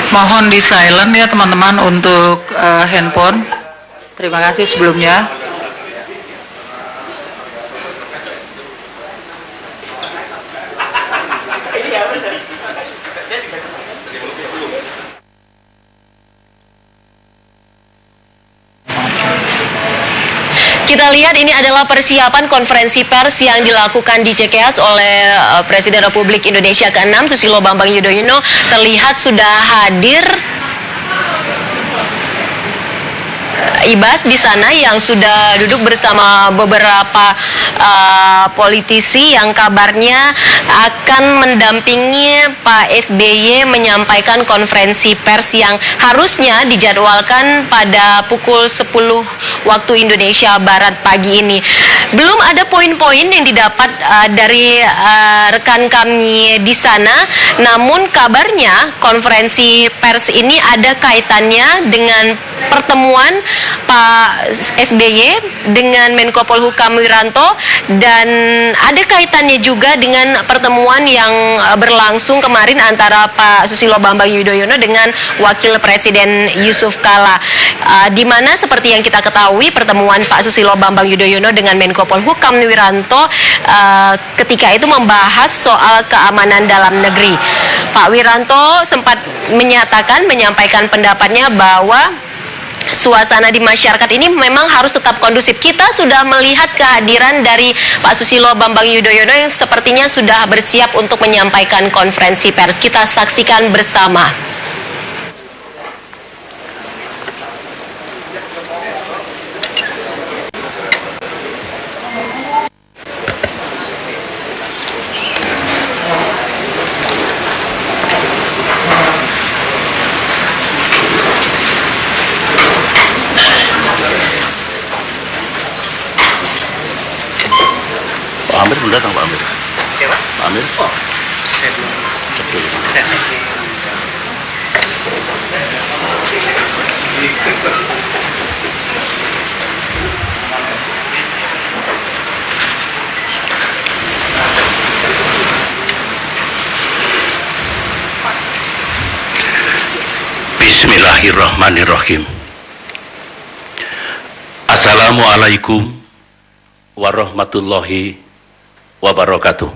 Mohon di silent ya teman-teman untuk handphone. Terima kasih sebelumnya. Kita lihat ini adalah persiapan konferensi pers yang dilakukan di CKS oleh Presiden Republik Indonesia ke-6 Susilo Bambang Yudhoyono. Terlihat sudah hadir Ibas di sana yang sudah duduk bersama beberapa politisi yang kabarnya akan mendampingi Pak SBY menyampaikan konferensi pers yang harusnya dijadwalkan pada pukul 10 waktu Indonesia Barat pagi ini. Belum ada poin-poin yang didapat dari rekan kami di sana, namun kabarnya konferensi pers ini ada kaitannya dengan pertemuan Pak SBY dengan Menko Polhukam Wiranto, dan ada kaitannya juga dengan pertemuan yang berlangsung kemarin antara Pak Susilo Bambang Yudhoyono dengan Wakil Presiden Yusuf Kala, di mana seperti yang kita ketahui pertemuan Pak Susilo Bambang Yudhoyono dengan Menko Polhukam Wiranto ketika itu membahas soal keamanan dalam negeri. Pak Wiranto sempat menyampaikan pendapatnya bahwa suasana di masyarakat ini memang harus tetap kondusif. Kita sudah melihat kehadiran dari Pak Susilo Bambang Yudhoyono yang sepertinya sudah bersiap untuk menyampaikan konferensi pers. Kita saksikan bersama. Pak Amir belum datang, Pak Amir. Siapa? Pak Amir. Oh, saya belum. Cek dulu. Saya cek. Bismillahirrahmanirrahim. Assalamualaikum warahmatullahi wabarakatuh.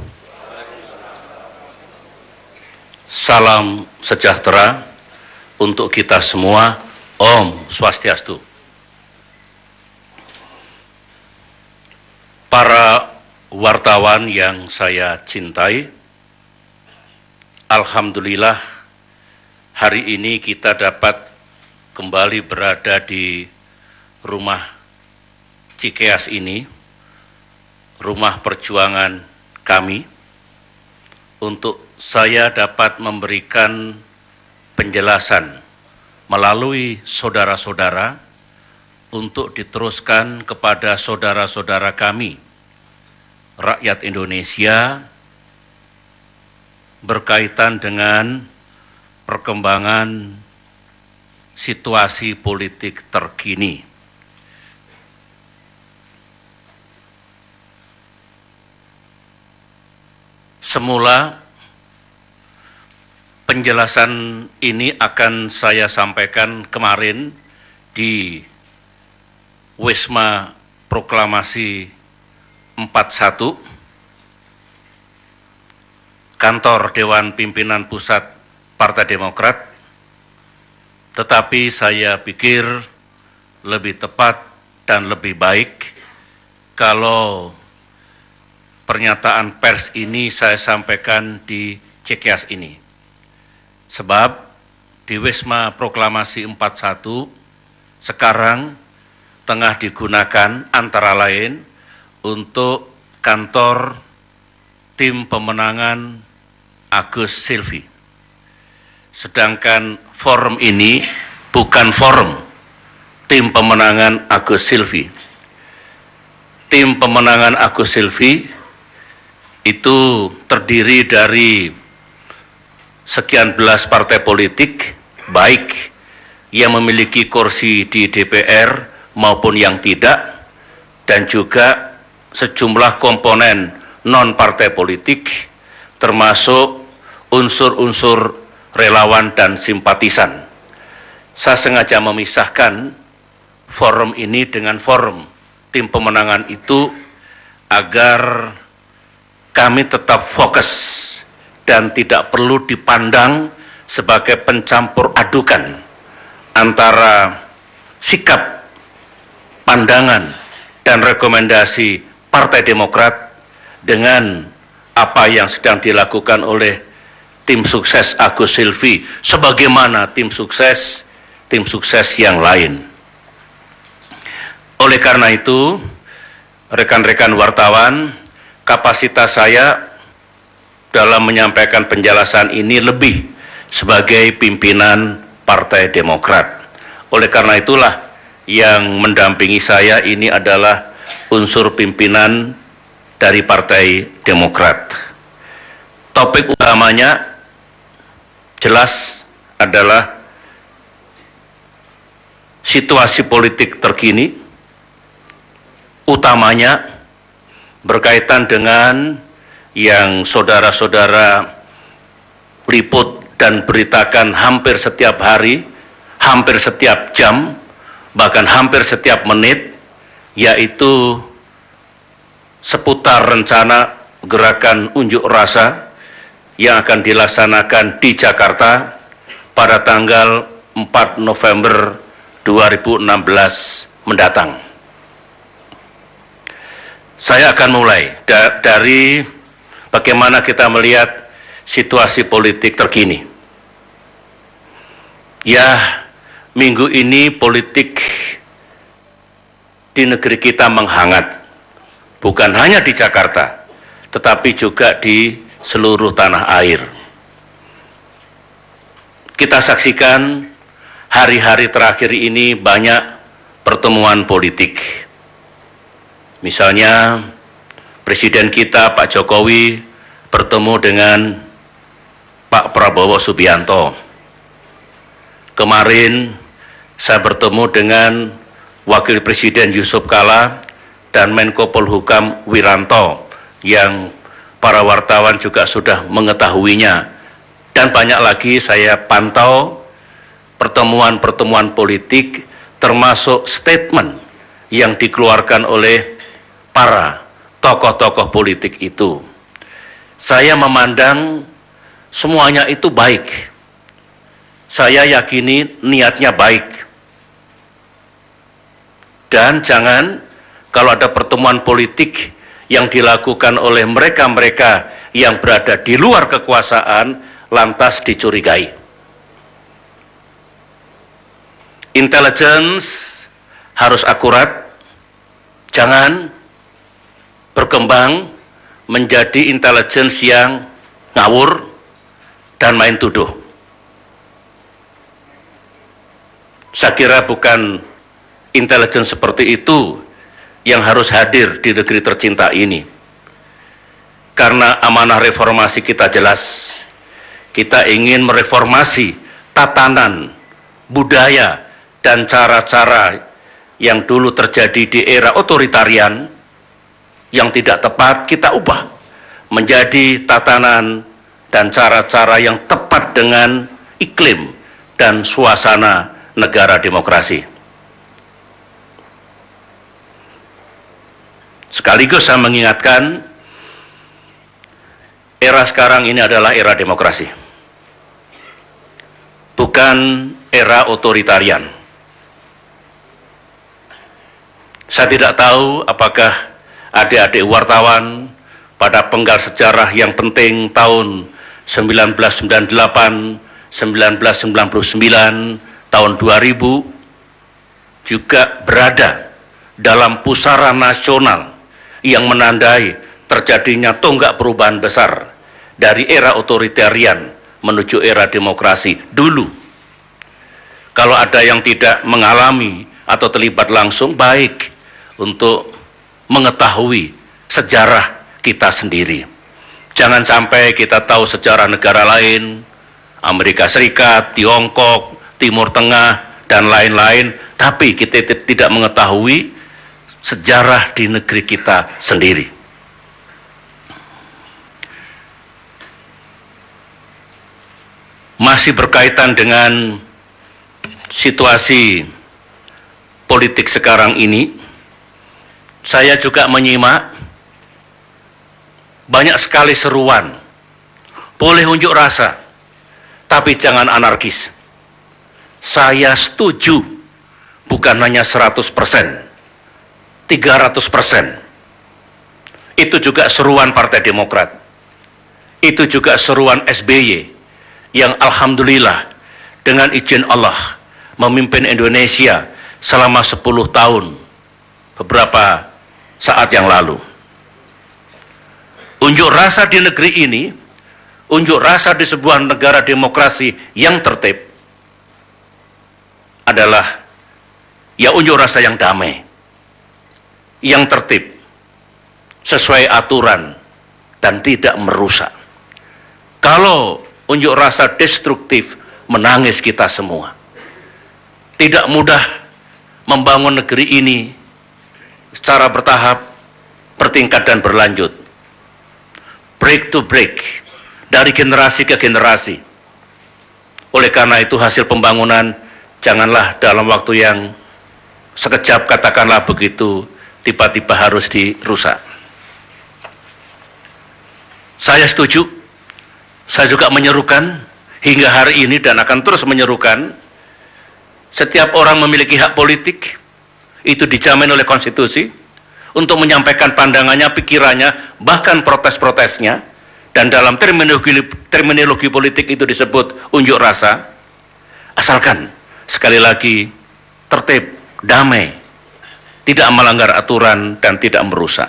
Salam sejahtera untuk kita semua. Om Swastiastu. Para wartawan yang saya cintai, alhamdulillah hari ini kita dapat kembali berada di rumah Cikeas ini, rumah perjuangan kami, untuk saya dapat memberikan penjelasan melalui saudara-saudara untuk diteruskan kepada saudara-saudara kami, rakyat Indonesia, berkaitan dengan perkembangan situasi politik terkini. Semula penjelasan ini akan saya sampaikan kemarin di Wisma Proklamasi 41, kantor Dewan Pimpinan Pusat Partai Demokrat, tetapi saya pikir lebih tepat dan lebih baik kalau pernyataan pers ini saya sampaikan di Cikeas ini. Sebab di Wisma Proklamasi 41 sekarang tengah digunakan antara lain untuk kantor tim pemenangan Agus Silvi. Sedangkan forum ini bukan forum tim pemenangan Agus Silvi. Tim pemenangan Agus Silvi itu terdiri dari sekian belas partai politik, baik yang memiliki kursi di DPR maupun yang tidak, dan juga sejumlah komponen non-partai politik, termasuk unsur-unsur relawan dan simpatisan. Saya sengaja memisahkan forum ini dengan forum tim pemenangan itu agar kami tetap fokus dan tidak perlu dipandang sebagai pencampur adukan antara sikap, pandangan, dan rekomendasi Partai Demokrat dengan apa yang sedang dilakukan oleh tim sukses Agus Silvi sebagaimana tim sukses yang lain. Oleh karena itu, rekan-rekan wartawan, kapasitas saya dalam menyampaikan penjelasan ini lebih sebagai pimpinan Partai Demokrat. Oleh karena itulah yang mendampingi saya ini adalah unsur pimpinan dari Partai Demokrat. Topik utamanya jelas adalah situasi politik terkini, utamanya berkaitan dengan yang saudara-saudara liput dan beritakan hampir setiap hari, hampir setiap jam, bahkan hampir setiap menit, yaitu seputar rencana gerakan unjuk rasa yang akan dilaksanakan di Jakarta pada tanggal 4 November 2016 mendatang. Saya akan mulai dari bagaimana kita melihat situasi politik terkini. Ya, minggu ini politik di negeri kita menghangat, bukan hanya di Jakarta, tetapi juga di seluruh tanah air. Kita saksikan hari-hari terakhir ini banyak pertemuan politik. Misalnya, Presiden kita Pak Jokowi bertemu dengan Pak Prabowo Subianto. Kemarin saya bertemu dengan Wakil Presiden Yusuf Kala dan Menko Polhukam Wiranto yang para wartawan juga sudah mengetahuinya. Dan banyak lagi saya pantau pertemuan-pertemuan politik termasuk statement yang dikeluarkan oleh para tokoh-tokoh politik itu. Saya memandang semuanya itu baik. Saya yakini niatnya baik. Dan jangan kalau ada pertemuan politik yang dilakukan oleh mereka-mereka yang berada di luar kekuasaan lantas dicurigai. Intelligence harus akurat, jangan berkembang menjadi intelligence yang ngawur dan main tuduh. Saya kira bukan intelligence seperti itu yang harus hadir di negeri tercinta ini. Karena amanah reformasi kita jelas. Kita ingin mereformasi tatanan, budaya, dan cara-cara yang dulu terjadi di era otoritarian yang tidak tepat, kita ubah menjadi tatanan dan cara-cara yang tepat dengan iklim dan suasana negara demokrasi. Sekaligus saya mengingatkan, era sekarang ini adalah era demokrasi, bukan era otoritarian. Saya tidak tahu apakah adik-adik wartawan pada penggal sejarah yang penting tahun 1998, 1999, tahun 2000 juga berada dalam pusaran nasional yang menandai terjadinya tonggak perubahan besar dari era otoritarian menuju era demokrasi dulu. Kalau ada yang tidak mengalami atau terlibat langsung, baik untuk mengetahui sejarah kita sendiri. Jangan sampai kita tahu sejarah negara lain, Amerika Serikat, Tiongkok, Timur Tengah, dan lain-lain, tapi kita tidak mengetahui sejarah di negeri kita sendiri. masih berkaitan dengan situasi politik sekarang ini, saya juga menyimak banyak sekali seruan, boleh unjuk rasa, tapi jangan anarkis. Saya setuju, bukan hanya 100%, 300%. Itu juga seruan Partai Demokrat. Itu juga seruan SBY, yang alhamdulillah dengan izin Allah memimpin Indonesia selama 10 tahun beberapa saat yang lalu. Unjuk rasa di negeri ini, unjuk rasa di sebuah negara demokrasi yang tertib adalah ya unjuk rasa yang damai, yang tertib, sesuai aturan dan tidak merusak. Kalau unjuk rasa destruktif, menangis kita semua. Tidak mudah membangun negeri ini secara bertahap, bertingkat dan berlanjut. Break to break, dari generasi ke generasi. Oleh karena itu hasil pembangunan janganlah dalam waktu yang sekejap, katakanlah begitu, tiba-tiba harus dirusak. Saya setuju, saya juga menyerukan hingga hari ini dan akan terus menyerukan, setiap orang memiliki hak politik, itu dijamin oleh konstitusi, untuk menyampaikan pandangannya, pikirannya, bahkan protes-protesnya, dan dalam terminologi politik itu disebut unjuk rasa, asalkan, sekali lagi, tertib, damai, tidak melanggar aturan dan tidak merusak.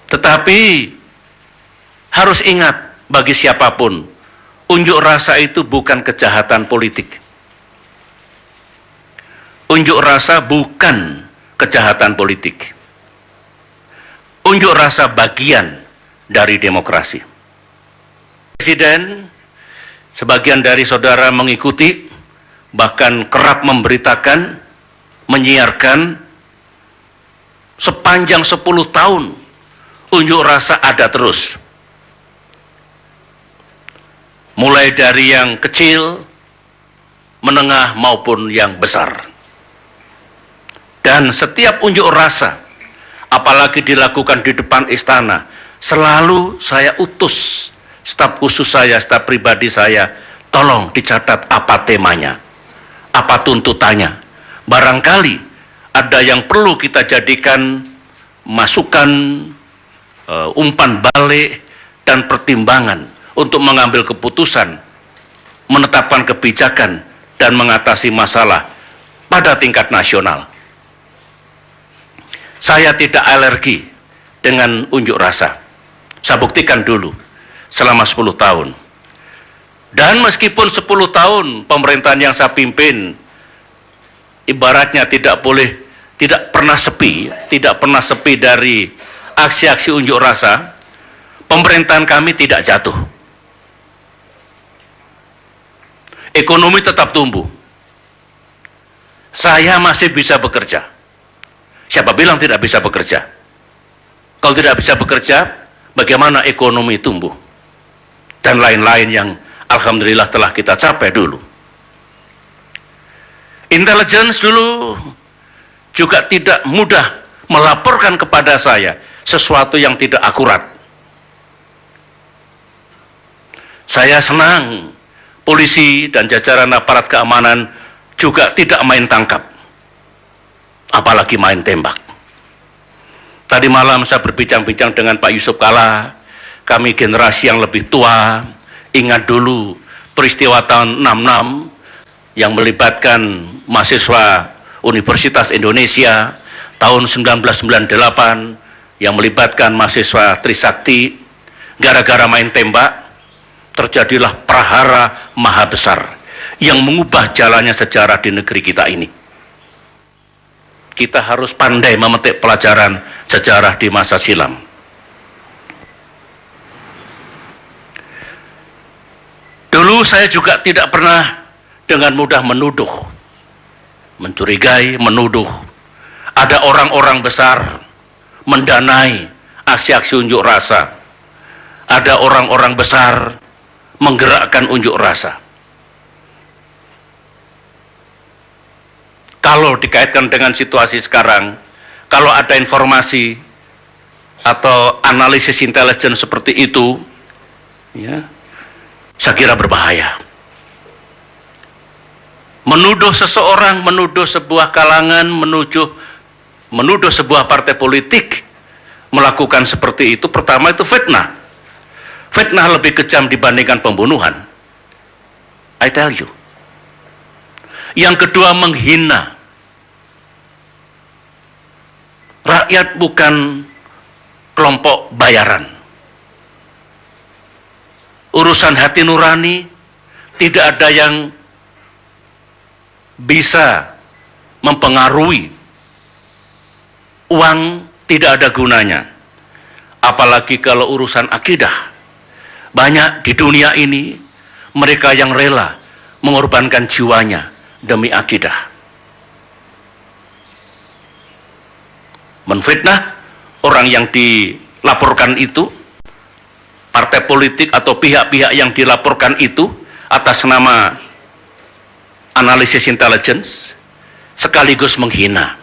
Tetapi, harus ingat, bagi siapapun, unjuk rasa itu bukan kejahatan politik. Unjuk rasa bukan kejahatan politik. Unjuk rasa bagian dari demokrasi. Presiden, sebagian dari saudara mengikuti, bahkan kerap memberitakan, menyiarkan, sepanjang 10 tahun, unjuk rasa ada terus. Mulai dari yang kecil, menengah maupun yang besar. Dan setiap unjuk rasa, apalagi dilakukan di depan istana, selalu saya utus staf khusus saya, staf pribadi saya, tolong dicatat apa temanya, apa tuntutannya. Barangkali ada yang perlu kita jadikan masukan, umpan balik, dan pertimbangan untuk mengambil keputusan, menetapkan kebijakan, dan mengatasi masalah pada tingkat nasional. Saya tidak alergi dengan unjuk rasa. Saya buktikan dulu selama 10 tahun. Dan meskipun 10 tahun pemerintahan yang saya pimpin ibaratnya tidak pernah sepi dari aksi-aksi unjuk rasa, pemerintahan kami tidak jatuh. Ekonomi tetap tumbuh. Saya masih bisa bekerja. Siapa bilang tidak bisa bekerja? Kalau tidak bisa bekerja, bagaimana ekonomi tumbuh? Dan lain-lain yang alhamdulillah telah kita capai dulu. Intelligence dulu juga tidak mudah melaporkan kepada saya sesuatu yang tidak akurat. Saya senang polisi dan jajaran aparat keamanan juga tidak main tangkap, apalagi main tembak. Tadi malam saya berbincang-bincang dengan Pak Yusuf Kalla, kami generasi yang lebih tua, ingat dulu peristiwa tahun 66 yang melibatkan mahasiswa Universitas Indonesia, tahun 1998 yang melibatkan mahasiswa Trisakti. Gara-gara main tembak, terjadilah prahara maha besar yang mengubah jalannya sejarah di negeri kita ini. Kita harus pandai memetik pelajaran sejarah di masa silam. Dulu saya juga tidak pernah dengan mudah menuduh, mencurigai, menuduh ada orang-orang besar mendanai aksi-aksi unjuk rasa. Ada orang-orang besar menggerakkan unjuk rasa. Kalau dikaitkan dengan situasi sekarang, kalau ada informasi atau analisis intelijen seperti itu, ya, saya kira berbahaya. Menuduh seseorang, menuduh sebuah kalangan, menuduh sebuah partai politik melakukan seperti itu, pertama itu fitnah. Fitnah lebih kejam dibandingkan pembunuhan. I tell you. Yang kedua, menghina. Rakyat bukan kelompok bayaran. Urusan hati nurani tidak ada yang bisa mempengaruhi. Uang tidak ada gunanya. Apalagi kalau urusan akidah. Banyak di dunia ini mereka yang rela mengorbankan jiwanya demi akidah. Menfitnah orang yang dilaporkan itu, partai politik atau pihak-pihak yang dilaporkan itu atas nama analisis intelligence, sekaligus menghina.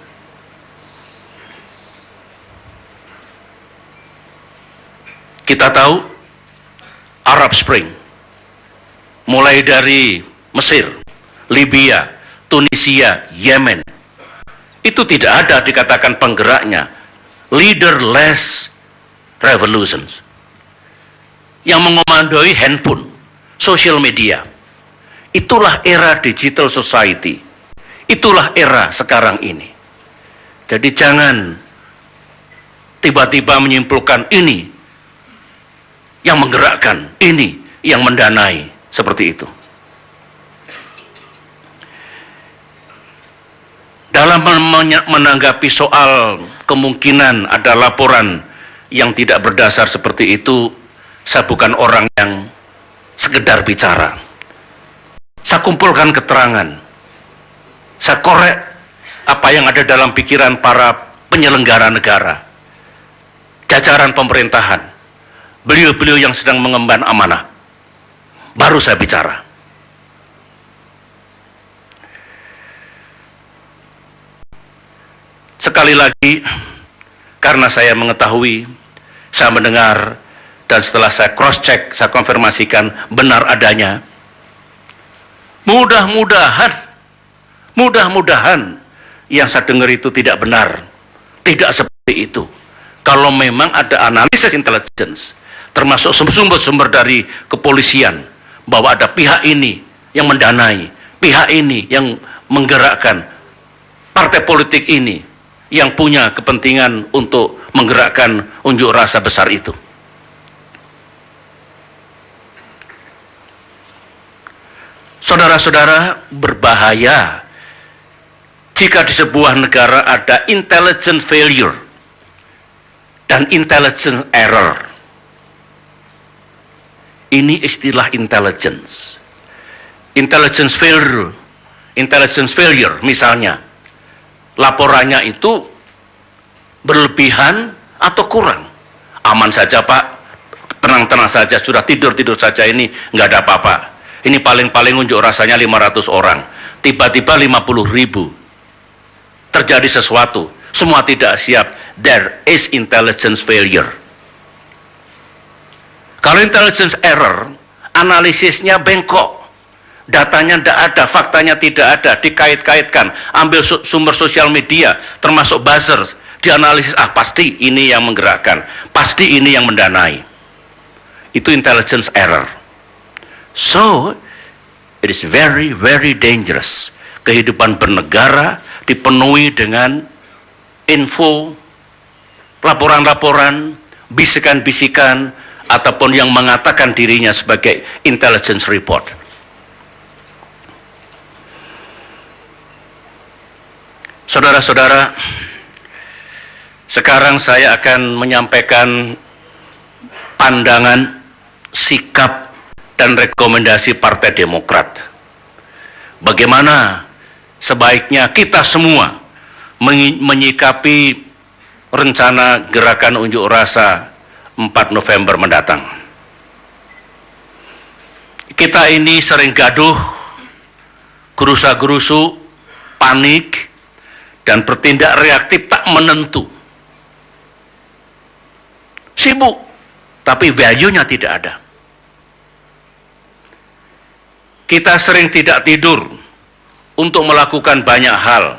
Kita tahu Arab Spring, mulai dari Mesir, Libya, Tunisia, Yemen, itu tidak ada dikatakan penggeraknya leaderless revolutions. Yang mengomandoi handphone, social media. Itulah era digital society. Itulah era sekarang ini. Jadi jangan tiba-tiba menyimpulkan ini yang menggerakkan, ini yang mendanai, seperti itu. Dalam menanggapi soal kemungkinan ada laporan yang tidak berdasar seperti itu, saya bukan orang yang sekedar bicara. Saya kumpulkan keterangan, saya korek apa yang ada dalam pikiran para penyelenggara negara, jajaran pemerintahan, beliau-beliau yang sedang mengemban amanah, baru saya bicara. Sekali lagi, karena saya mengetahui, saya mendengar, dan setelah saya cross-check, saya konfirmasikan benar adanya, mudah-mudahan yang saya dengar itu tidak benar, tidak seperti itu. Kalau memang ada analisis intelligence, termasuk sumber-sumber dari kepolisian, bahwa ada pihak ini yang mendanai, pihak ini yang menggerakkan, partai politik ini yang punya kepentingan untuk menggerakkan unjuk rasa besar itu. Saudara-saudara, berbahaya jika di sebuah negara ada intelligence failure dan intelligence error. Ini istilah intelligence. Intelligence failure misalnya, laporannya itu berlebihan atau kurang. Aman saja Pak, tenang-tenang saja, sudah tidur-tidur saja, ini nggak ada apa-apa. Ini paling-paling unjuk rasanya 500 orang, tiba-tiba 50.000. Terjadi sesuatu, semua tidak siap. There is intelligence failure. Kalau intelligence error, analisisnya bengkok, datanya tidak ada, faktanya tidak ada, dikait-kaitkan, ambil sumber sosial media, termasuk buzzer, dianalisis, pasti ini yang menggerakkan, pasti ini yang mendanai. Itu intelligence error. So, it is very, very dangerous. Kehidupan bernegara dipenuhi dengan info, laporan-laporan, bisikan-bisikan, ataupun yang mengatakan dirinya sebagai intelligence report. Saudara-saudara, sekarang saya akan menyampaikan pandangan, sikap, dan rekomendasi Partai Demokrat. Bagaimana sebaiknya kita semua menyikapi rencana gerakan unjuk rasa 4 November mendatang. kita ini sering gaduh, gerusa-gerusu, panik, dan bertindak reaktif tak menentu. Sibuk, tapi value-nya tidak ada. Kita sering tidak tidur untuk melakukan banyak hal,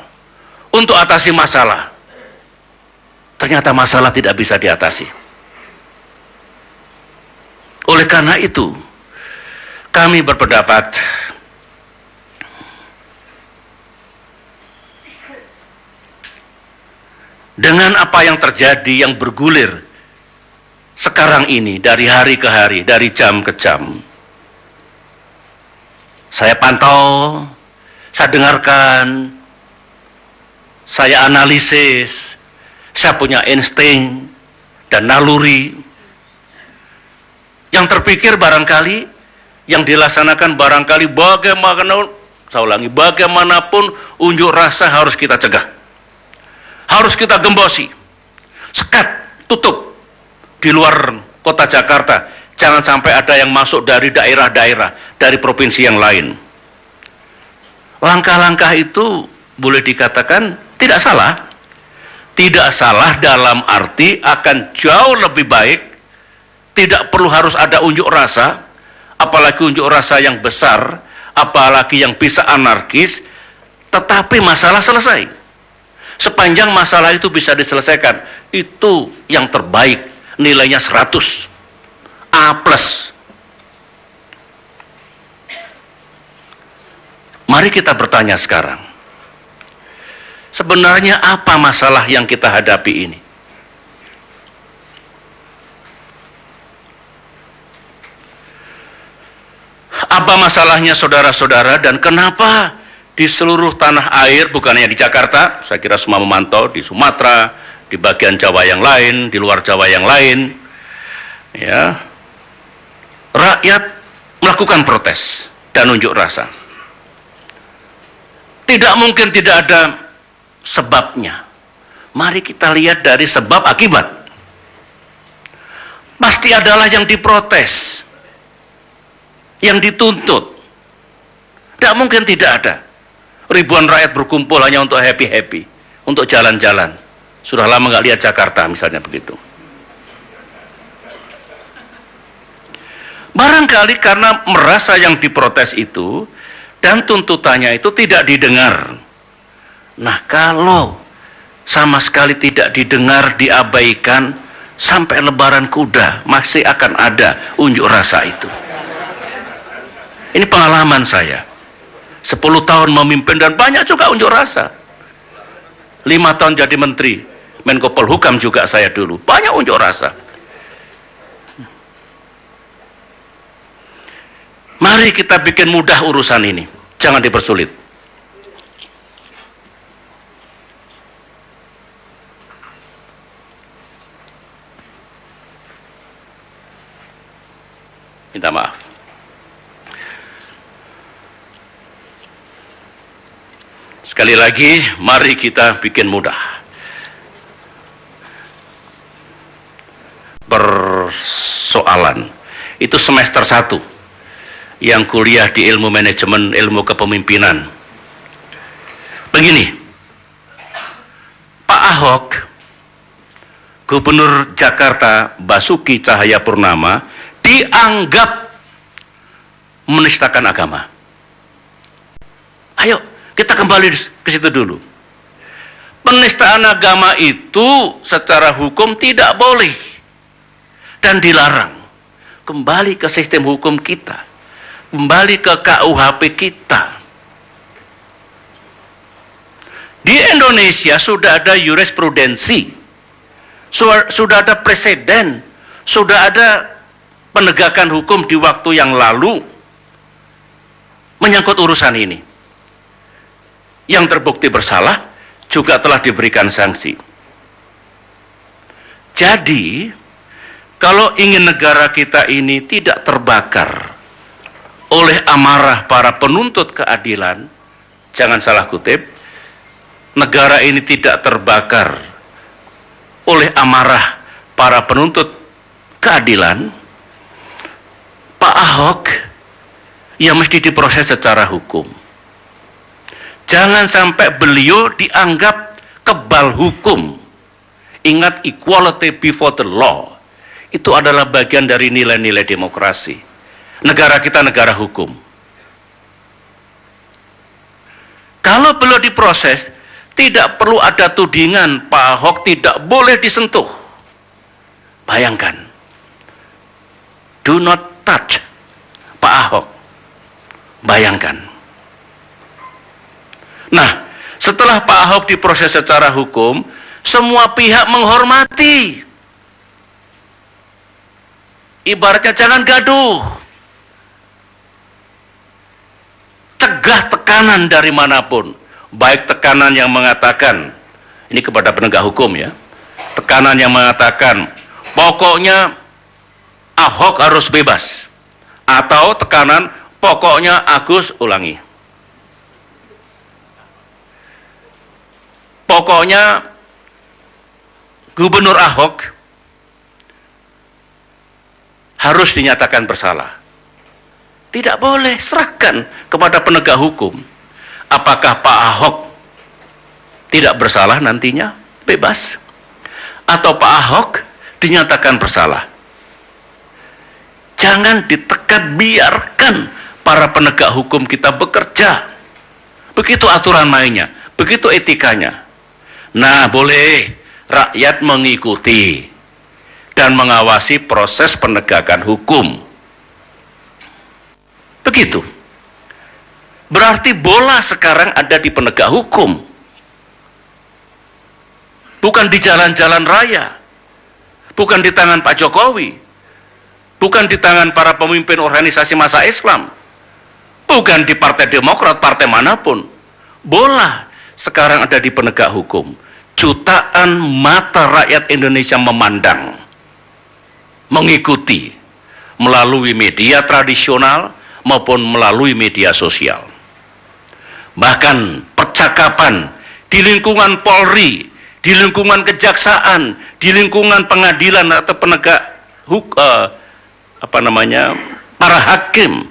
untuk atasi masalah. Ternyata masalah tidak bisa diatasi. Oleh karena itu, kami berpendapat dengan apa yang terjadi, yang bergulir sekarang ini, dari hari ke hari, dari jam ke jam, saya pantau, saya dengarkan, saya analisis, saya punya insting dan naluri. Yang terpikir barangkali, yang dilaksanakan barangkali bagaimanapun unjuk rasa harus kita cegah. Harus kita gembosi, sekat, tutup di luar kota Jakarta. Jangan sampai ada yang masuk dari daerah-daerah, dari provinsi yang lain. Langkah-langkah itu boleh dikatakan tidak salah. Tidak salah dalam arti akan jauh lebih baik, tidak perlu harus ada unjuk rasa, apalagi unjuk rasa yang besar, apalagi yang bisa anarkis, tetapi masalah selesai. Sepanjang masalah itu bisa diselesaikan, itu yang terbaik, nilainya 100, A+. Mari kita bertanya sekarang, sebenarnya apa masalah yang kita hadapi ini? Apa masalahnya saudara-saudara, dan kenapa di seluruh tanah air, bukan hanya di Jakarta, saya kira semua memantau, di Sumatera, di bagian Jawa yang lain, di luar Jawa yang lain, ya, rakyat melakukan protes dan unjuk rasa. Tidak mungkin tidak ada sebabnya. Mari kita lihat dari sebab akibat. Pasti adalah yang diprotes, yang dituntut. Tidak mungkin tidak ada. Ribuan rakyat berkumpul hanya untuk happy-happy, untuk jalan-jalan. Sudah lama nggak lihat Jakarta misalnya begitu. Barangkali karena merasa yang diprotes itu dan tuntutannya itu tidak didengar. Nah, kalau sama sekali tidak didengar, diabaikan, sampai lebaran kuda masih akan ada unjuk rasa itu. Ini pengalaman saya. 10 tahun memimpin dan banyak juga unjuk rasa. 5 tahun jadi menteri, Menko Polhukam juga saya dulu, banyak unjuk rasa. Mari kita bikin mudah urusan ini, jangan dipersulit. Minta maaf. Sekali lagi, mari kita bikin mudah. Persoalan itu semester 1 yang kuliah di ilmu manajemen, ilmu kepemimpinan. Begini, Pak Ahok, Gubernur Jakarta Basuki Cahayapurnama, dianggap menistakan agama. Ayo kita kembali ke situ dulu. Penistaan agama itu secara hukum tidak boleh dan dilarang. Kembali ke sistem hukum kita, kembali ke KUHP kita. Di Indonesia sudah ada jurisprudensi, sudah ada preseden, sudah ada penegakan hukum di waktu yang lalu menyangkut urusan ini. Yang terbukti bersalah juga telah diberikan sanksi. Jadi, kalau ingin negara kita ini tidak terbakar oleh amarah para penuntut keadilan, jangan salah kutip, negara ini tidak terbakar oleh amarah para penuntut keadilan, Pak Ahok ya mesti diproses secara hukum. Jangan sampai beliau dianggap kebal hukum. Ingat, equality before the law itu adalah bagian dari nilai-nilai demokrasi. Negara kita negara hukum. Kalau beliau diproses, tidak perlu ada tudingan Pak Ahok tidak boleh disentuh. Bayangkan, do not touch Pak Ahok. Bayangkan. Nah, setelah Pak Ahok diproses secara hukum, semua pihak menghormati. Ibaratnya jangan gaduh. Cegah tekanan dari manapun. Baik tekanan yang mengatakan, ini kepada penegak hukum ya, tekanan yang mengatakan, pokoknya Ahok harus bebas. Atau tekanan, pokoknya Agus ulangi. Pokoknya Gubernur Ahok harus dinyatakan bersalah. Tidak boleh, serahkan kepada penegak hukum. Apakah Pak Ahok tidak bersalah nantinya, bebas? Atau Pak Ahok dinyatakan bersalah? Jangan ditekan, biarkan para penegak hukum kita bekerja. Begitu aturan mainnya, begitu etikanya. Nah, boleh rakyat mengikuti dan mengawasi proses penegakan hukum. Begitu. Berarti bola sekarang ada di penegak hukum. Bukan di jalan-jalan raya. Bukan di tangan Pak Jokowi. Bukan di tangan para pemimpin organisasi massa Islam. Bukan di Partai Demokrat, partai manapun. Bola sekarang ada di penegak hukum. Jutaan mata rakyat Indonesia memandang, mengikuti melalui media tradisional maupun melalui media sosial. Bahkan percakapan di lingkungan Polri, di lingkungan kejaksaan, di lingkungan pengadilan atau penegak hukum, para hakim,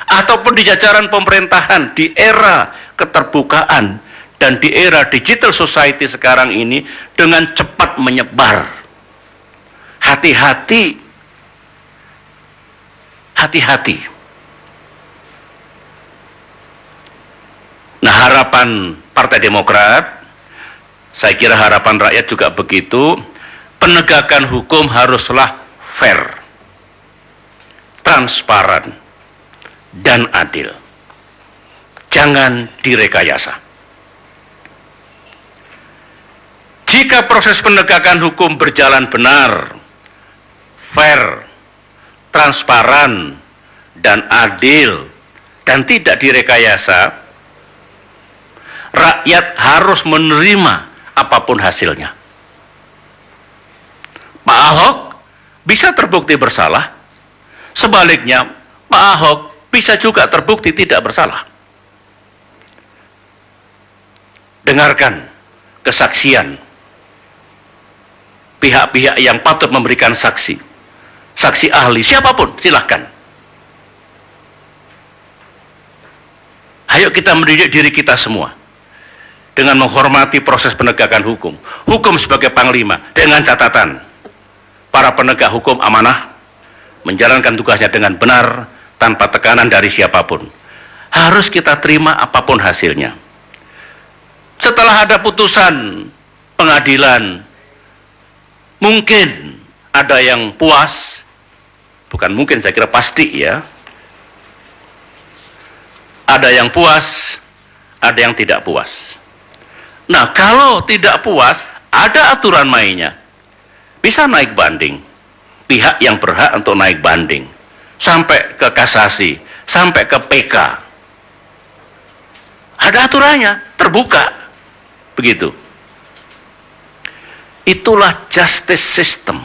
ataupun di jajaran pemerintahan di era keterbukaan dan di era digital society sekarang ini dengan cepat menyebar. Hati-hati. Hati-hati. Nah, harapan Partai Demokrat, saya kira harapan rakyat juga begitu, penegakan hukum haruslah fair, transparan, dan adil. Jangan direkayasa. Jika proses penegakan hukum berjalan benar, fair, transparan, dan adil, dan tidak direkayasa, rakyat harus menerima apapun hasilnya. Pak Ahok bisa terbukti bersalah, sebaliknya Pak Ahok bisa juga terbukti tidak bersalah. Dengarkan kesaksian pihak-pihak yang patut memberikan saksi, saksi ahli, siapapun, silahkan. Ayo kita mendidik diri kita semua dengan menghormati proses penegakan hukum. Hukum sebagai panglima, dengan catatan para penegak hukum amanah menjalankan tugasnya dengan benar tanpa tekanan dari siapapun. Harus kita terima apapun hasilnya. Setelah ada putusan pengadilan, mungkin ada yang puas, bukan mungkin, saya kira pasti ya. Ada yang puas, ada yang tidak puas. Nah, kalau tidak puas, ada aturan mainnya. Bisa naik banding. Pihak yang berhak untuk naik banding. Sampai ke kasasi, sampai ke PK. Ada aturannya, terbuka. Begitu. Itulah justice system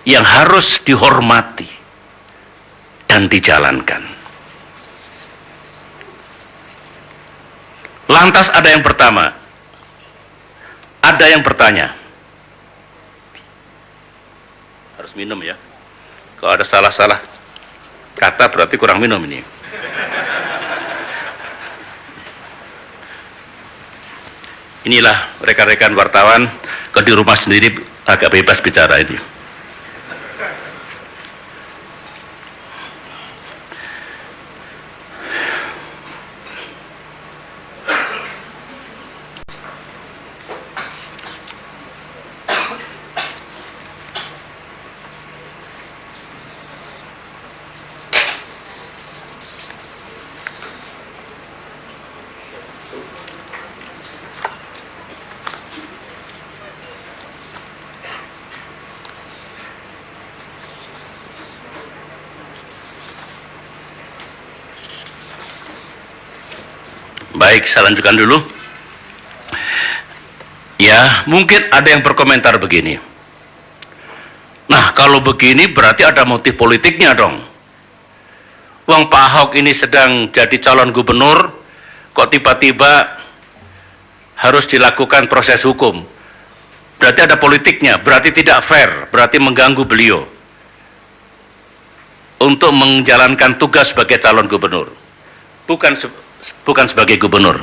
yang harus dihormati dan dijalankan. Lantas ada yang pertama, ada yang bertanya, harus minum ya, kalau ada salah-salah Kata berarti kurang minum ini. Inilah rekan-rekan wartawan, kalau di rumah sendiri agak bebas bicara ini. Baik, saya lanjutkan dulu. Ya, mungkin ada yang berkomentar begini. Nah, kalau begini berarti ada motif politiknya dong. Wong Pak Ahok ini sedang jadi calon gubernur, kok tiba-tiba harus dilakukan proses hukum. Berarti ada politiknya, berarti tidak fair, berarti mengganggu beliau untuk menjalankan tugas sebagai calon gubernur. Bukan sebagai gubernur.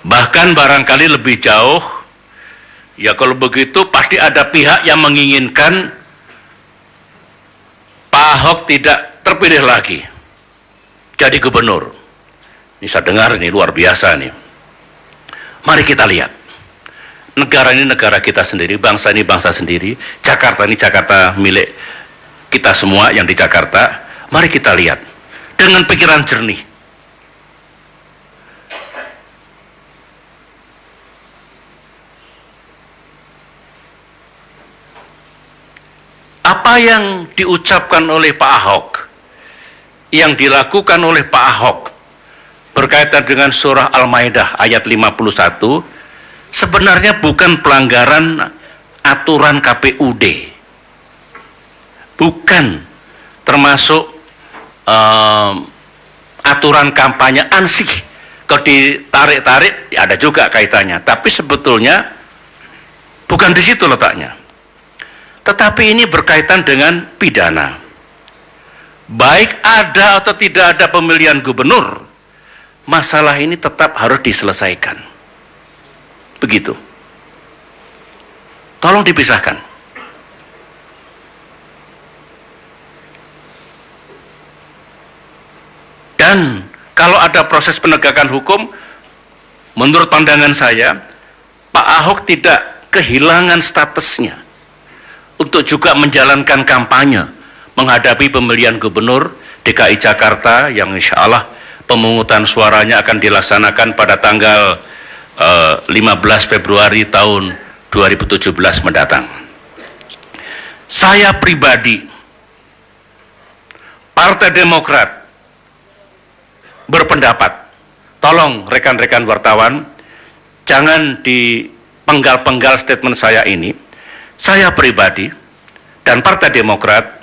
Bahkan barangkali lebih jauh, ya kalau begitu pasti ada pihak yang menginginkan Pak Ahok tidak terpilih lagi jadi gubernur. Ini saya dengar ini luar biasa nih. Mari kita lihat. Negara ini negara kita sendiri, bangsa ini bangsa sendiri, Jakarta ini Jakarta milik kita semua yang di Jakarta. Mari kita lihat dengan pikiran jernih. Apa yang diucapkan oleh Pak Ahok, yang dilakukan oleh Pak Ahok berkaitan dengan surah Al-Maidah ayat 51, sebenarnya bukan pelanggaran aturan KPUD, bukan termasuk aturan kampanye ansih. Kalau ditarik-tarik ya ada juga kaitannya, tapi sebetulnya bukan di situ letaknya. Tetapi ini berkaitan dengan pidana. Baik ada atau tidak ada pemilihan gubernur, masalah ini tetap harus diselesaikan. Begitu. Tolong dipisahkan. Dan kalau ada proses penegakan hukum, menurut pandangan saya, Pak Ahok tidak kehilangan statusnya untuk juga menjalankan kampanye menghadapi pemilihan gubernur DKI Jakarta yang insya Allah pemungutan suaranya akan dilaksanakan pada tanggal 15 Februari tahun 2017 mendatang. Saya pribadi, Partai Demokrat berpendapat, tolong rekan-rekan wartawan, jangan dipenggal-penggal statement saya ini. Saya pribadi dan Partai Demokrat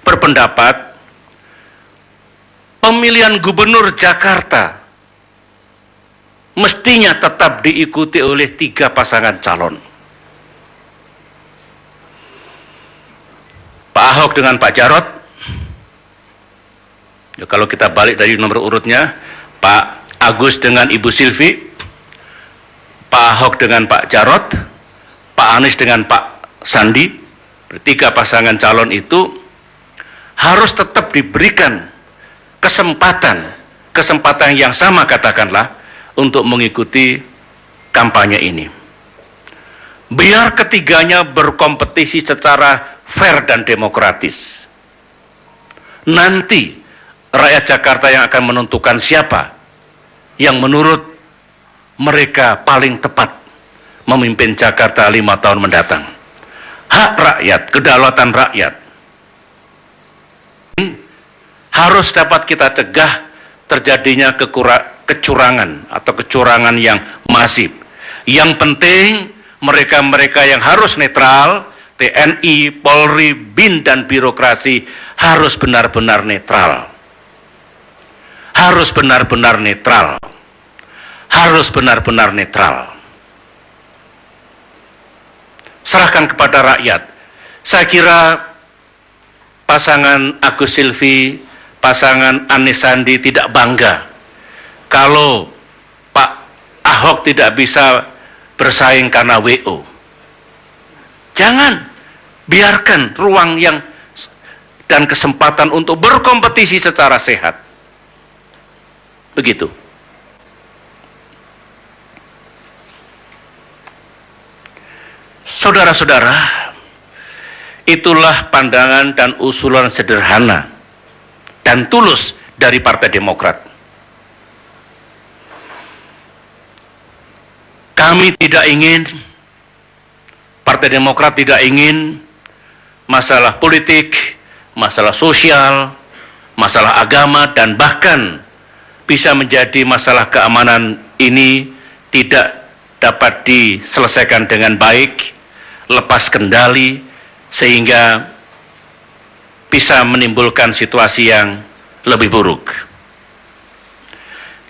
berpendapat pemilihan gubernur Jakarta mestinya tetap diikuti oleh 3 pasangan calon. Pak Ahok dengan Pak Jarot, ya kalau kita balik dari nomor urutnya, Pak Agus dengan Ibu Silvi, Pak Ahok dengan Pak Jarot, Pak Anies dengan Pak Sandi, 3 pasangan calon itu harus tetap diberikan kesempatan yang sama katakanlah untuk mengikuti kampanye ini. Biar ketiganya berkompetisi secara fair dan demokratis. Nanti rakyat Jakarta yang akan menentukan siapa yang menurut mereka paling tepat memimpin Jakarta 5 tahun mendatang. Hak rakyat, kedaulatan rakyat harus dapat kita cegah terjadinya kecurangan atau kecurangan yang masif. Yang penting mereka-mereka yang harus netral, TNI, Polri, BIN dan birokrasi harus benar-benar netral. Harus benar-benar netral. Harus benar-benar netral. serahkan kepada rakyat. Saya kira pasangan Agus Silvi, pasangan Anies Sandi tidak bangga kalau Pak Ahok tidak bisa bersaing karena WO. Jangan biarkan ruang dan kesempatan untuk berkompetisi secara sehat. Begitu. Saudara-saudara, itulah pandangan dan usulan sederhana dan tulus dari Partai Demokrat. Kami tidak ingin, Partai Demokrat tidak ingin masalah politik, masalah sosial, masalah agama, dan bahkan bisa menjadi masalah keamanan ini tidak dapat diselesaikan dengan baik, lepas kendali, sehingga bisa menimbulkan situasi yang lebih buruk.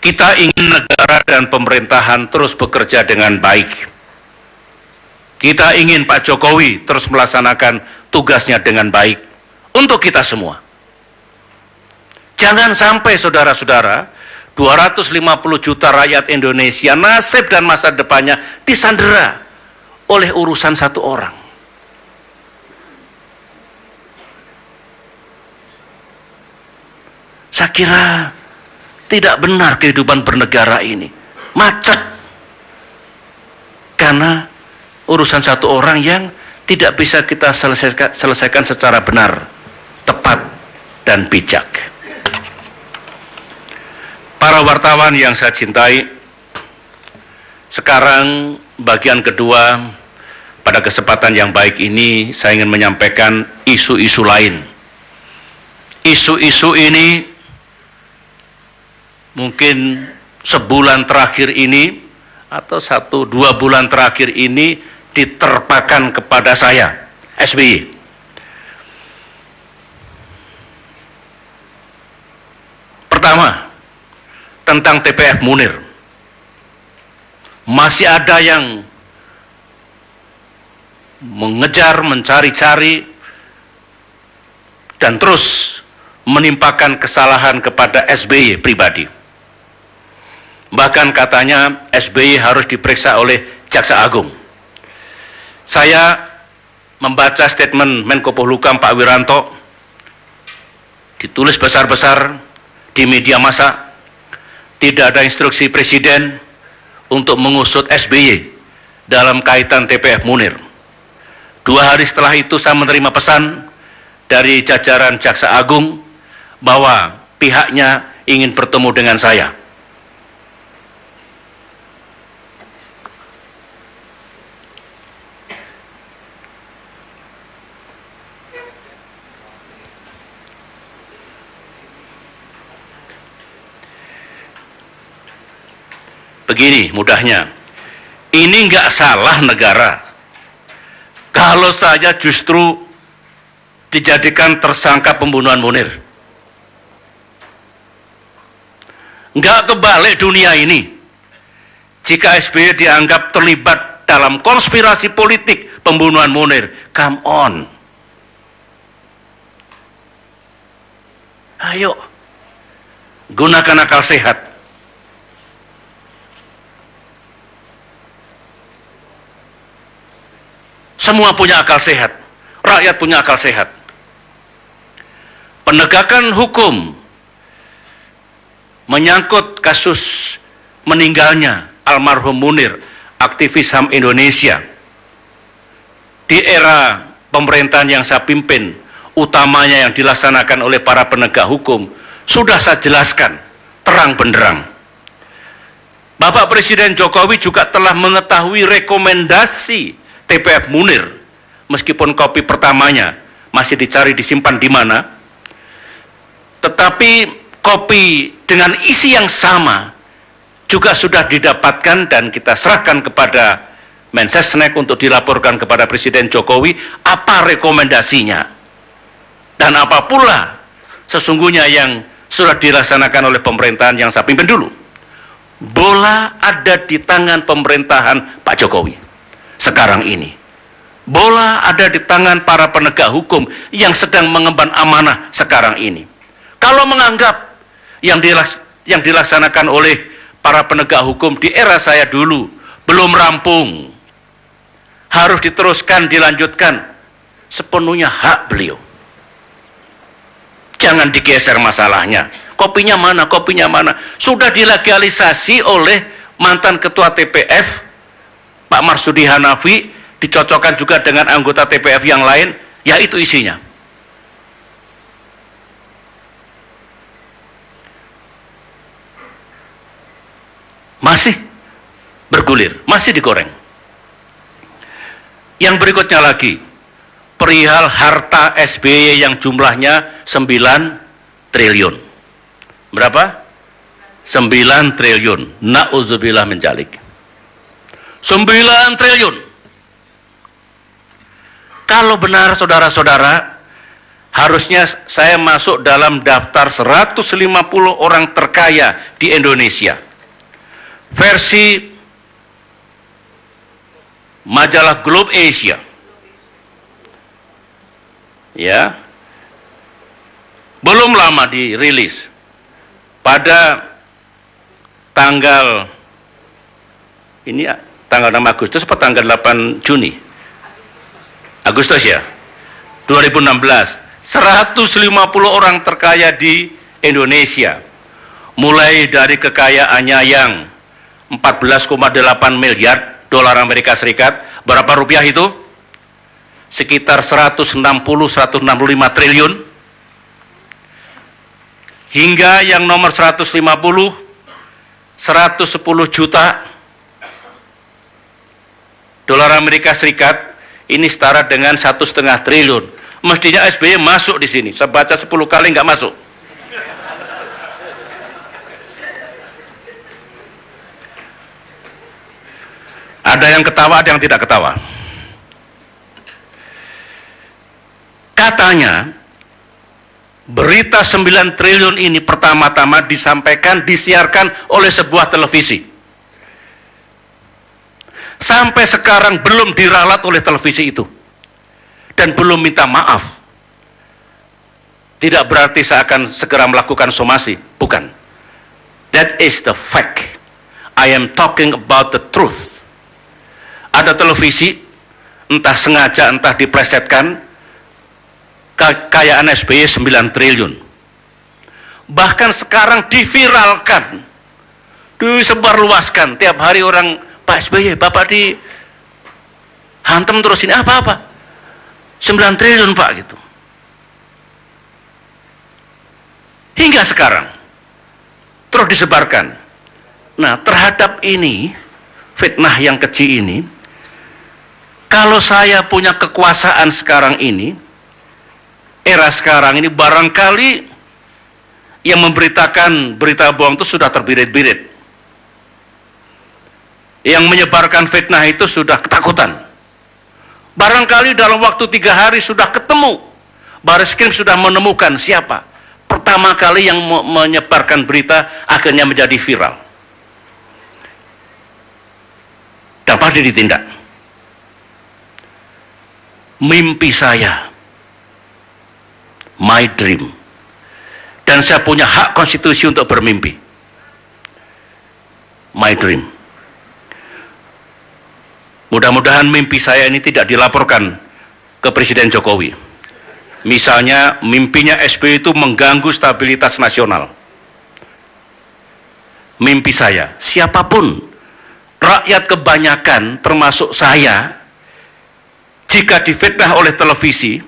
Kita ingin negara dan pemerintahan terus bekerja dengan baik. Kita ingin Pak Jokowi terus melaksanakan tugasnya dengan baik untuk kita semua. Jangan sampai saudara-saudara, 250 juta rakyat Indonesia nasib dan masa depannya disandera oleh urusan satu orang. Saya kira tidak benar kehidupan bernegara ini. Macet. Karena urusan satu orang yang tidak bisa kita selesaikan secara benar, tepat, dan bijak. Para wartawan yang saya cintai, sekarang bagian kedua, pada kesempatan yang baik ini saya ingin menyampaikan isu-isu lain. Isu-isu ini mungkin sebulan terakhir ini atau 1-2 bulan terakhir ini diterpakan kepada saya, SBY. Pertama, tentang TPF Munir. Masih ada yang mengejar, mencari-cari, dan terus menimpakan kesalahan kepada SBY pribadi. Bahkan katanya SBY harus diperiksa oleh Jaksa Agung. Saya membaca statement Menko Polhukam Pak Wiranto, ditulis besar-besar di media massa, tidak ada instruksi Presiden untuk mengusut SBY dalam kaitan TPF Munir. 2 hari setelah itu saya menerima pesan dari jajaran Jaksa Agung bahwa pihaknya ingin bertemu dengan saya. Begini mudahnya, ini nggak salah negara kalau saya justru dijadikan tersangka pembunuhan Munir. Nggak kebalik dunia ini jika SBY dianggap terlibat dalam konspirasi politik pembunuhan Munir. Come on, ayo gunakan akal sehat. Semua punya akal sehat, rakyat punya akal sehat. Penegakan hukum menyangkut kasus meninggalnya almarhum Munir, aktivis HAM Indonesia, di era pemerintahan yang saya pimpin, utamanya yang dilaksanakan oleh para penegak hukum, sudah saya jelaskan terang benderang. Bapak Presiden Jokowi juga telah mengetahui rekomendasi TPF Munir, meskipun kopi pertamanya masih dicari disimpan di mana, tetapi kopi dengan isi yang sama juga sudah didapatkan dan kita serahkan kepada Mensesnek untuk dilaporkan kepada Presiden Jokowi apa rekomendasinya dan apa pula sesungguhnya yang sudah dilaksanakan oleh pemerintahan yang saya pimpin dulu. Bola ada di tangan pemerintahan Pak Jokowi sekarang ini. Bola ada di tangan para penegak hukum yang sedang mengemban amanah sekarang ini. Kalau menganggap yang dilaksanakan oleh para penegak hukum di era saya dulu belum rampung, harus diteruskan, dilanjutkan, sepenuhnya hak beliau. Jangan digeser masalahnya. Kopinya mana, kopinya mana. Sudah dilegalisasi oleh mantan ketua TPF, Pak Marsudi Hanafi, dicocokkan juga dengan anggota TPF yang lain, ya itu isinya. Masih bergulir, masih digoreng. Yang berikutnya lagi, perihal harta SBY yang jumlahnya 9 triliun. Berapa? 9 triliun. Na'udzubillah min dzalik. 9 triliun. Kalau benar saudara-saudara, harusnya saya masuk dalam daftar 150 orang terkaya di Indonesia. Versi majalah Globe Asia. Ya. Belum lama dirilis. Pada tanggal ini tanggal 6 Agustus atau tanggal 8 Juni? Agustus ya. 2016. 150 orang terkaya di Indonesia. Mulai dari kekayaannya yang 14,8 miliar dolar Amerika Serikat. Berapa rupiah itu? Sekitar 160-165 triliun. Hingga yang nomor 150, 110 juta dolar Amerika Serikat. Ini setara dengan 1,5 triliun. Mestinya SBY masuk di sini. Saya baca 10 kali nggak masuk. Ada yang ketawa, ada yang tidak ketawa. Katanya, berita 9 triliun ini pertama-tama disampaikan, disiarkan oleh sebuah televisi. Sampai sekarang belum diralat oleh televisi itu. Dan belum minta maaf. Tidak berarti saya akan segera melakukan somasi. Bukan. That is the fact. I am talking about the truth. Ada televisi, entah sengaja, entah diplesetkan, kekayaan SBY 9 triliun. Bahkan sekarang diviralkan, disebarluaskan. Tiap hari orang, Pak SBY, Bapak dihantam terus ini, apa-apa? 9 triliun Pak, gitu. Hingga sekarang, terus disebarkan. Nah, terhadap ini, fitnah yang keji ini, kalau saya punya kekuasaan sekarang ini, era sekarang ini, barangkali yang memberitakan berita bohong itu sudah terbirit-birit. Yang menyebarkan fitnah itu sudah ketakutan. Barangkali dalam waktu 3 hari sudah ketemu. Bareskrim sudah menemukan siapa pertama kali yang menyebarkan berita, akhirnya menjadi viral. Dan pasti ditindak. Mimpi saya, my dream, dan saya punya hak konstitusi untuk bermimpi. My dream. Mudah-mudahan mimpi saya ini tidak dilaporkan ke Presiden Jokowi. Misalnya mimpinya SBY itu mengganggu stabilitas nasional. Mimpi saya, siapapun, rakyat kebanyakan termasuk saya, jika difitnah oleh televisi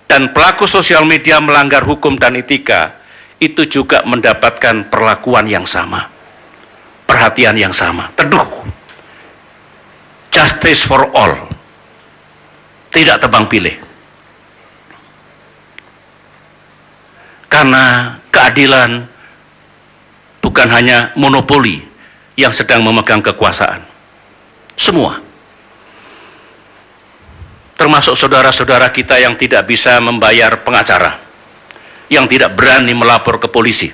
dan pelaku sosial media melanggar hukum dan etika, itu juga mendapatkan perlakuan yang sama, perhatian yang sama. Teduh, justice for all, tidak tebang pilih. Karena keadilan bukan hanya monopoli yang sedang memegang kekuasaan. Semua. Termasuk saudara-saudara kita yang tidak bisa membayar pengacara, yang tidak berani melapor ke polisi.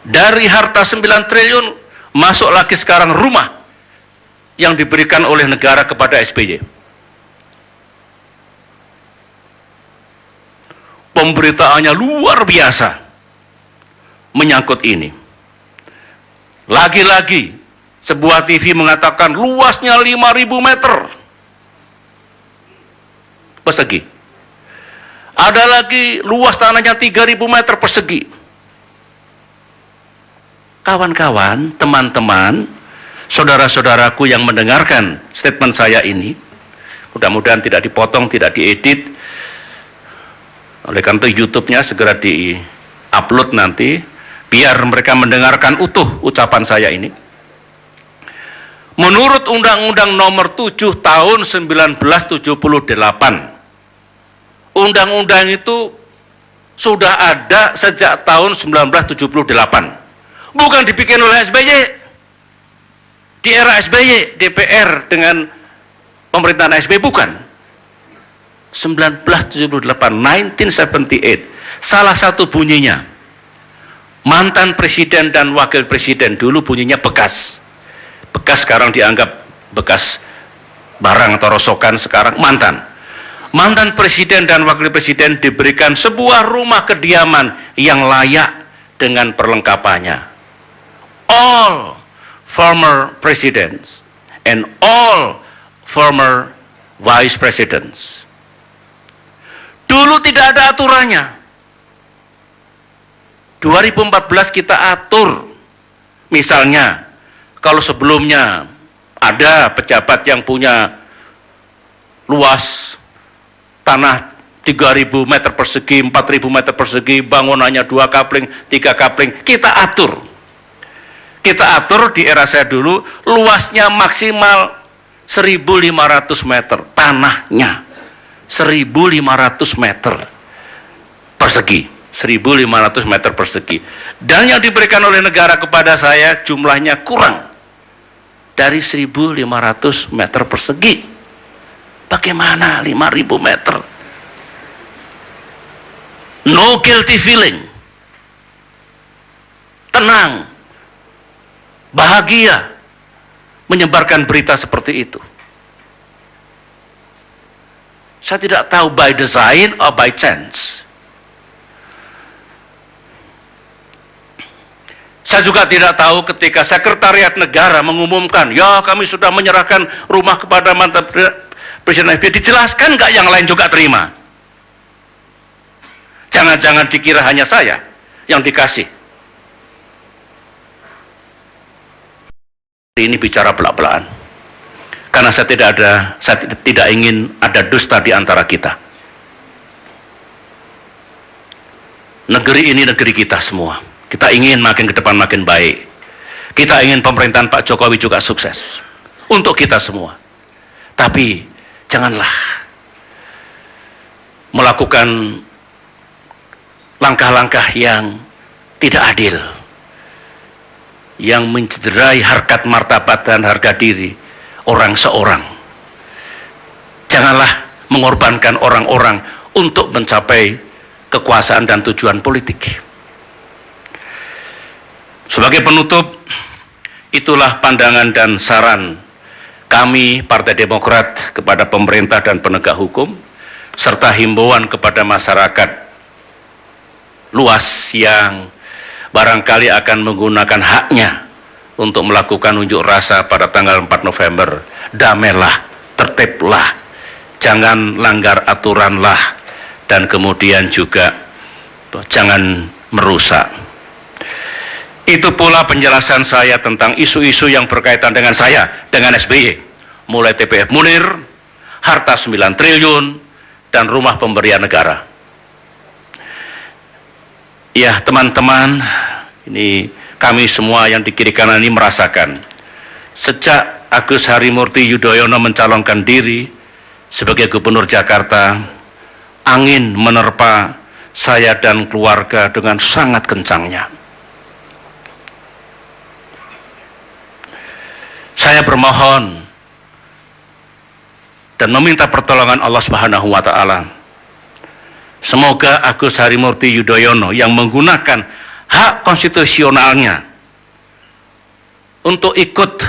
Dari harta 9 triliun, masuk lagi sekarang rumah yang diberikan oleh negara kepada SBY. Pemberitaannya luar biasa menyangkut ini. Lagi-lagi sebuah TV mengatakan luasnya 5.000 meter persegi. Ada lagi luas tanahnya 3.000 meter persegi. Kawan-kawan, teman-teman, saudara-saudaraku yang mendengarkan statement saya ini, mudah-mudahan tidak dipotong, tidak diedit. Oleh karena itu YouTube-nya segera di-upload nanti, biar mereka mendengarkan utuh ucapan saya ini. Menurut Undang-Undang Nomor 7 Tahun 1978, undang-undang itu sudah ada sejak tahun 1978. Bukan dibikin oleh SBY. Di era SBY, DPR dengan pemerintahan SBY, bukan. 1978, 1978. Salah satu bunyinya, mantan presiden dan wakil presiden, dulu bunyinya bekas. Bekas sekarang dianggap bekas barang atau rosokan, sekarang mantan. Mantan presiden dan wakil presiden diberikan sebuah rumah kediaman yang layak dengan perlengkapannya. All former presidents and all former vice presidents. Dulu tidak ada aturannya. 2014 kita atur. Misalnya, kalau sebelumnya ada pejabat yang punya luas tanah 3.000 meter persegi, 4.000 meter persegi, bangunannya 2 kapling, 3 kapling, kita atur. Kita atur di era saya dulu, luasnya maksimal 1.500 meter, tanahnya 1.500 meter persegi, 1.500 meter persegi. Dan yang diberikan oleh negara kepada saya jumlahnya kurang dari 1.500 meter persegi. Bagaimana 5.000 meter? No guilty feeling. Tenang, bahagia menyebarkan berita seperti itu. Saya tidak tahu by design or by chance. Saya juga tidak tahu ketika Sekretariat Negara mengumumkan, ya kami sudah menyerahkan rumah kepada mantan Presiden SBY, dijelaskan nggak yang lain juga terima? Jangan-jangan dikira hanya saya yang dikasih. Ini bicara belak-belakan. Karena saya tidak ingin ada dusta di antara kita. Negeri ini negeri kita semua. Kita ingin makin ke depan makin baik. Kita ingin pemerintahan Pak Jokowi juga sukses. Untuk kita semua. Tapi janganlah melakukan langkah-langkah yang tidak adil, yang mencederai harkat martabat dan harga diri orang seorang. Janganlah mengorbankan orang-orang untuk mencapai kekuasaan dan tujuan politik. Sebagai penutup, itulah pandangan dan saran kami Partai Demokrat kepada pemerintah dan penegak hukum, serta himbauan kepada masyarakat luas yang barangkali akan menggunakan haknya untuk melakukan unjuk rasa pada tanggal 4 November. Damailah, tertiblah, jangan langgar aturanlah, dan kemudian juga jangan merusak. Itu pula penjelasan saya tentang isu-isu yang berkaitan dengan saya, dengan SBY. Mulai TPF Munir, harta 9 triliun, dan rumah pemberian negara. Ya teman-teman, ini kami semua yang di kiri kanan ini merasakan. Sejak Agus Harimurti Yudhoyono mencalonkan diri sebagai Gubernur Jakarta, angin menerpa saya dan keluarga dengan sangat kencangnya. Saya bermohon dan meminta pertolongan Allah Subhanahu wa Ta'ala. Semoga Agus Harimurti Yudhoyono yang menggunakan hak konstitusionalnya untuk ikut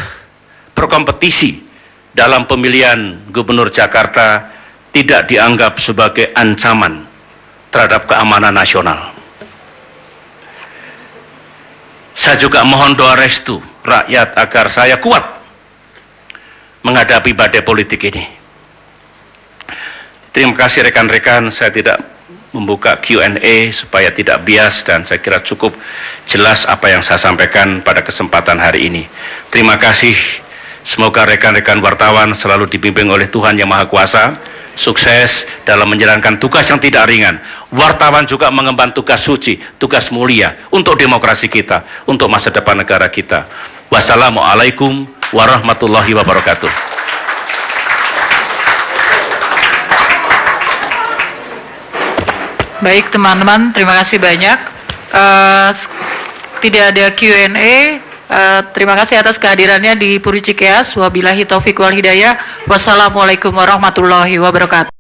berkompetisi dalam pemilihan Gubernur Jakarta tidak dianggap sebagai ancaman terhadap keamanan nasional. Saya juga mohon doa restu rakyat agar saya kuat menghadapi badai politik ini. Terima kasih rekan-rekan, saya tidak membuka Q&A supaya tidak bias dan saya kira cukup jelas apa yang saya sampaikan pada kesempatan hari ini. Terima kasih, semoga rekan-rekan wartawan selalu dibimbing oleh Tuhan Yang Maha Kuasa, sukses dalam menjalankan tugas yang tidak ringan. Wartawan juga mengemban tugas suci, tugas mulia untuk demokrasi kita, untuk masa depan negara kita. Wassalamualaikum warahmatullahi wabarakatuh. Baik teman-teman, terima kasih banyak. Tidak ada Q&A. Terima kasih atas kehadirannya di Puri Cikeas. Wabillahi taufik wal hidayah. Wassalamualaikum warahmatullahi wabarakatuh.